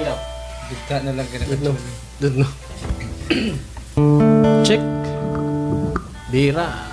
ilaw. Bigta na lang Dudno. Dudno. Check. Bira.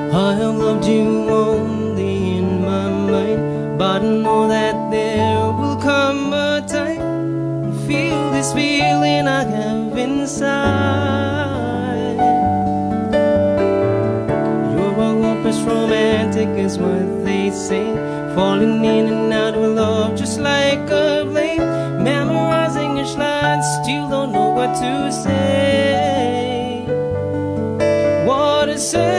I have loved you only in my mind, but I know that there will come a time you feel this feeling I have inside. You're a hopeless romantic is what they say, falling in and out of love just like a flame, memorizing your lines, still don't know what to say. What to say?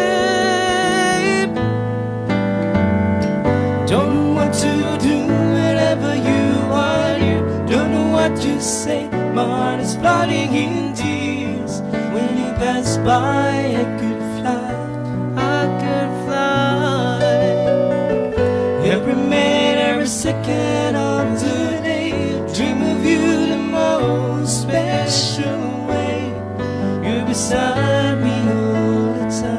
Don't know what to do whenever you are here. Don't know what to say. My heart is flooding in tears. When you pass by, I could fly. I could fly. Every minute, every second of the day, I dream of you the most special way. You're beside me all the time.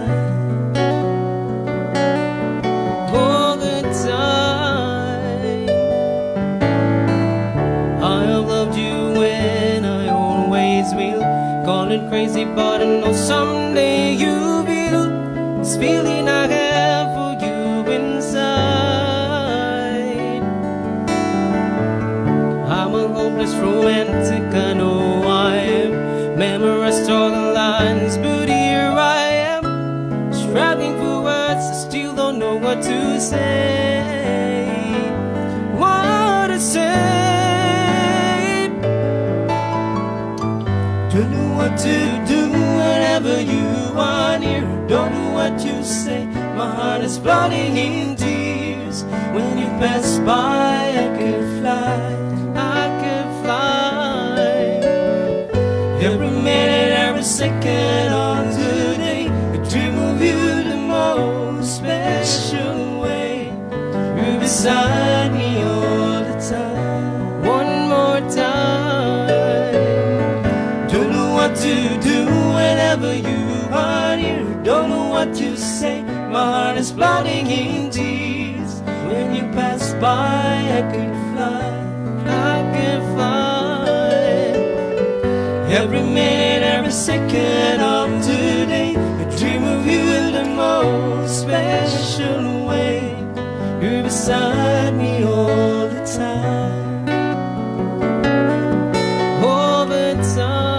Call it crazy, but I know someday you will. This feeling I have for you inside. I'm a hopeless romantic, I know I am. Memorized all the lines, but here I am, struggling for words, I still don't know what to say. What to say? Don't know what to do whenever you are near. Don't know what to say. My heart is flooding in tears. When you pass by, I could fly. I could fly. Every minute, every second of the day, I dream of you the most special way. You're beside me all the time. One more time. What to do whenever you are here. Don't know what to say. My heart is flooding in tears. When you pass by, I could fly. I could fly. Every minute, every second of the day, I dream of you the most special way. You're beside me all the time. All the time.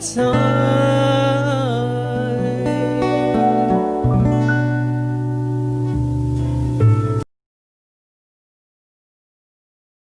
So